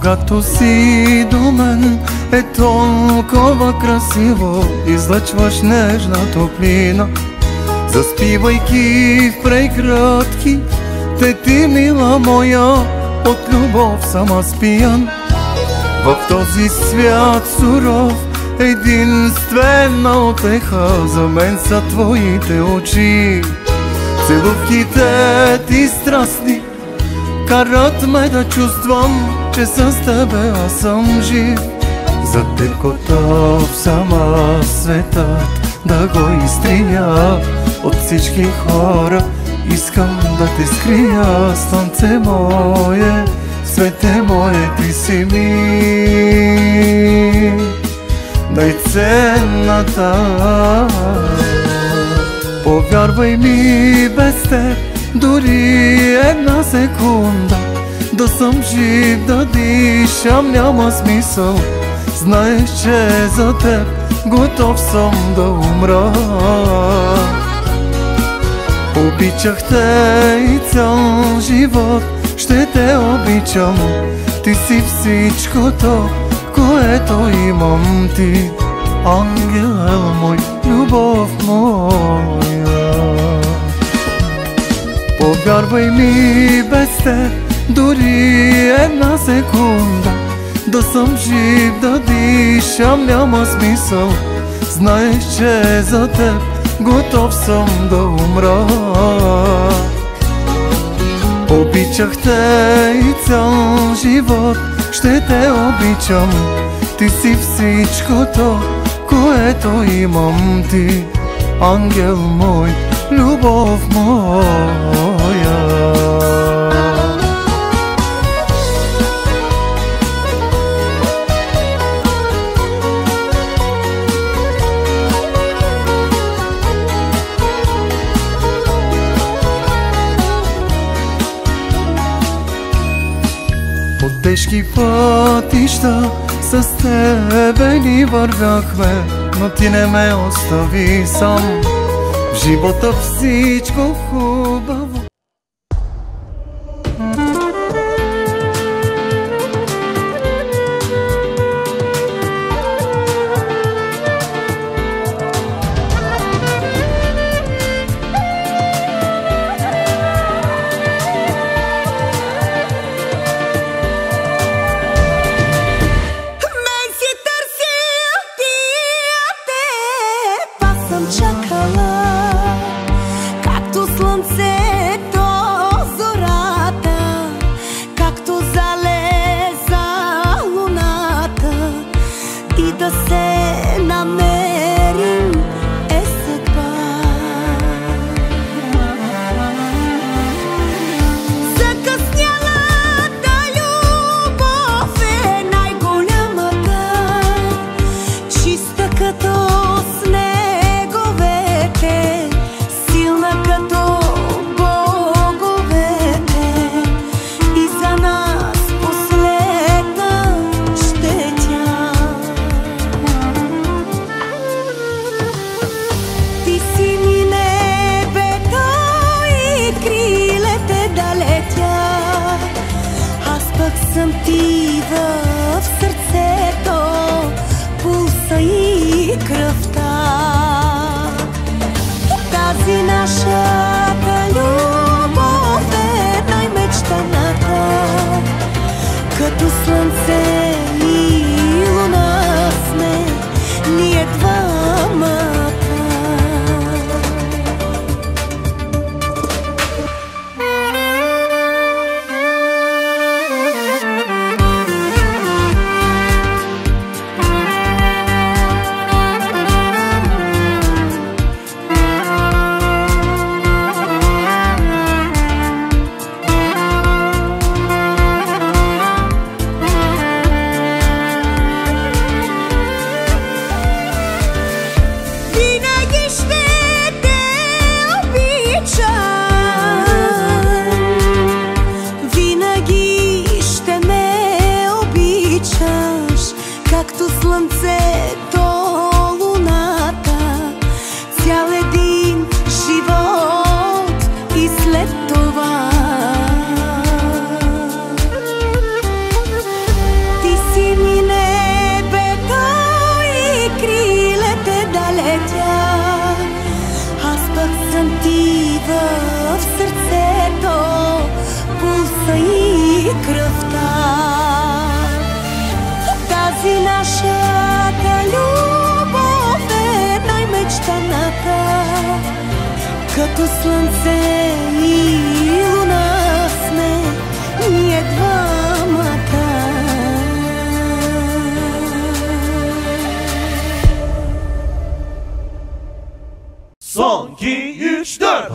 Когато си до мен е толкова красиво, излъчваш нежна топлина. Заспивайки в преградки, ти мила моя, от любов съм аз пиян. В този свят суров, единствена утеха за мен са твоите очи. Целувките ти страстни карат ме да чувствам, че с тебе аз съм жив. За теб готов сама светът да го изтрия от всички хора. Искам да те скрия, слънце мое, свете мое, ти си ми най-ценната. Повярвай ми, без теб дори една секунда да съм жив, да дишам няма смисъл. Знаеш, че за теб готов съм да умра. Обичах те и цял живот ще те обичам. Ти си всичкото, което имам. Ти, ангел мой, любов моя. Повярвай ми, без теб дори една секунда да съм жив, да дишам няма смисъл. Знаеш, че за теб готов съм да умра. Обичах те и цял живот ще те обичам. Ти си всичкото, което имам. Ти, ангел мой, любов моя. От тежки пътища с тебе ни вървяхме, но ти не ме остави сам. В живота всичко хубаво. Както слънцето, зората, както залеза луната, и да се намерим е съдба. Закъснялата любов е най-голямата, чиста като снеговете, силна като боговете, и за нас последна ще тя. Ти си ми небето и крилете да летя, аз пък съм ти в сърцето, пулса и кръвта. Тази нашата любов е най-мечтаната, като слънце и луна сме ние двамата. Като слънце и луна сме ние двамата. Son, 2, 3, 4.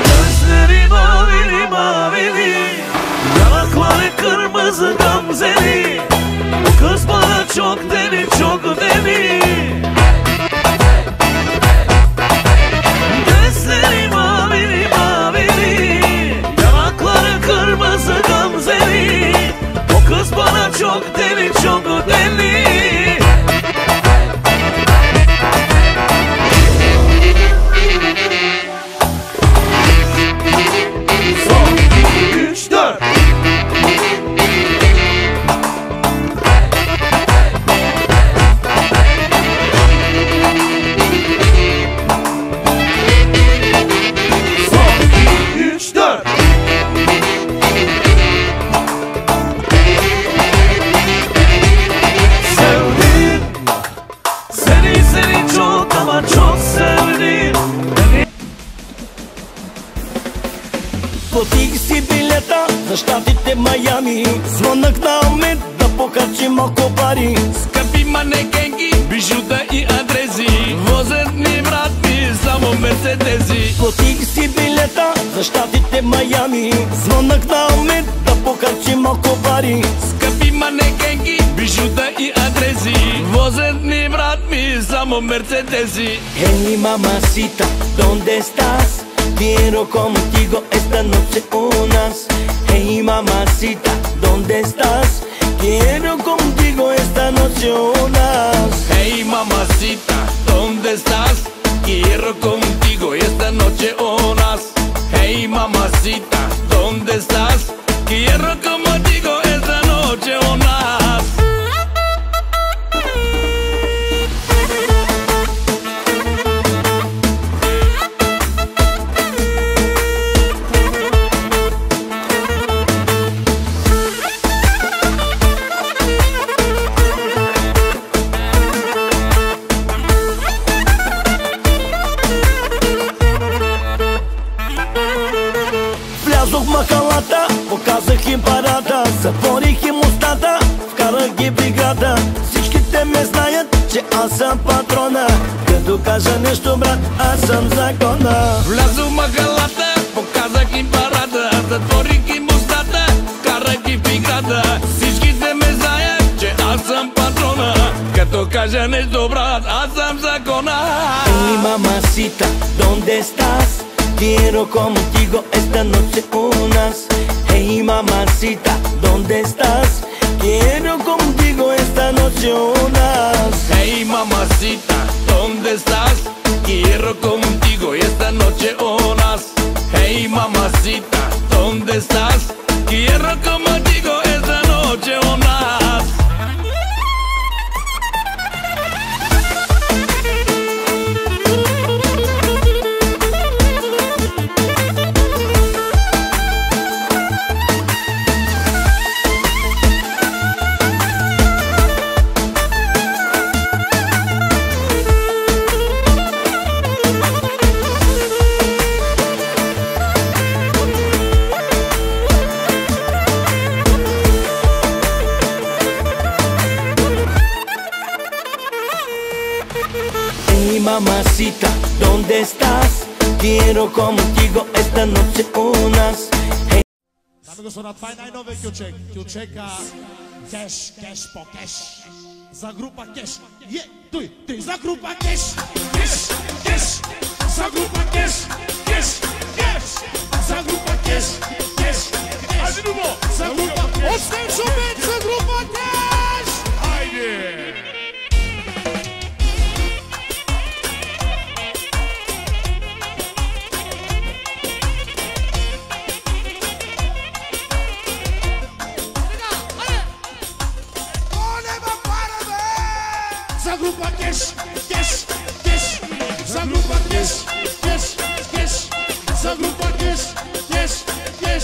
Gözleri mavili mavili, yanakları kırmızı gamzeli. Bu kız bana çok deli çok deli. Gözleri mavili mavili, yanakları kırmızı gamzeli. O kız bana çok deli çok deli. Son, 2, 3, 4. Платих си билета за щатите Майами. Звъннах на Амет да покачи малко пари. Скъпи манекенки, бижута и адреси, возят ни брат ми само мерцедеси. Платих си билета за щатите Майами. Звъннах на Амет да покачи малко пари. Скъпи манекенки, бижута и адреси, возят ни брат ми само мерцедеси. Hey mamacita, ¿dónde estás? Quiero contigo esta noche unas. Hey mamacita, ¿dónde estás? Quiero contigo esta noche unas. Hey mamacita, ¿dónde estás? Quiero contigo esta noche unas. Hey mamacita, ¿dónde estás? Quiero contigo esta noche unas. Влязох в махалата, показах им парада. Затворих им устата, вкарах ги в играта. Всичките ме знаят, че аз съм патрона. Като кажа нещо, брат, аз съм закона. Влязох в махалата, показах им парада. Затворих им устата, вкарах ги в играта. Всичките ме знаят, че аз съм патрона. Като кажа нещо, брат, аз съм закона. Hey mamacita, ¿dónde estás? Quiero contigo esta noche unas. Hey mamacita, ¿dónde estás? Quiero contigo esta noche unas. Hey mamacita, ¿dónde estás? Quiero contigo esta noche unas. Hey mamacita, ¿dónde estás? Quiero contigo esta noche unas. Hey mamacita, ¿dónde estás? Quiero contigo esta noche unas. Hey. Dame gospoda, това е най-новия кючек. Кючека Кеш, Кеш по Кеш. За група Кеш. Той за група Кеш. Кеш, Кеш. За група Кеш. Кеш, Кеш. За група Кеш. Кеш, Кеш. Айде, Любо. За група Кеш. Остем шумет за група Кеш. Айде. За група Кеш, Кеш, Кеш. За група Кеш, Кеш, Кеш. За група Кеш, Кеш, Кеш.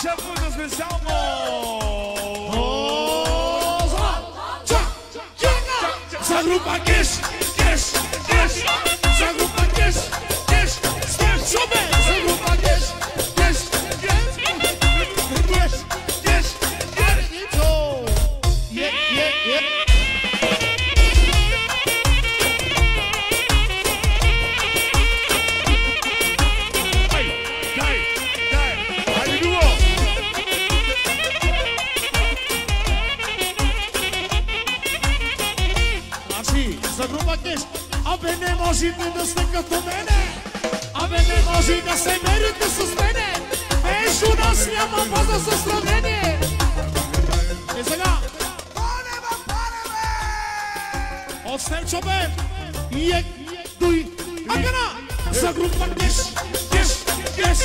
шефовете специално! За група Кеш, Кеш, Кеш, за група Кеш, Кеш, Кеш, шубе, за група Кеш, Кеш, Кеш, Кеш, Кеш, Кеш, за група Кеш. Абе не можете да сте като мене, абе не може да се мерите с мене, между нас няма база за сравнение. И сега от Стенчо бе и дуй Акана за група Кеш, Кеш, Кеш,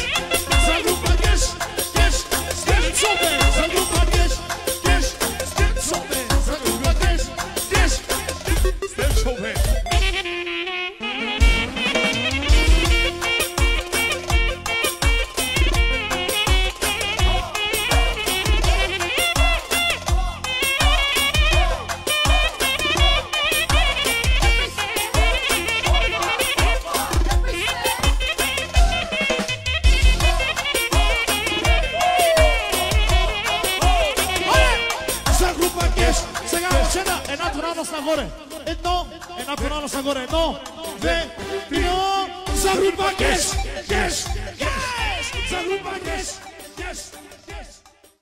за група Кеш, Кеш, Стенчо бе, за група Кеш, Кеш, Стенчо бе, за група Кеш, Кеш, Стенчо бе. Нагоре. Едно, едната рано нагоре. Едно, две, три, за група Кеш, Кеш, Кеш, за група Кеш, Кеш, Кеш.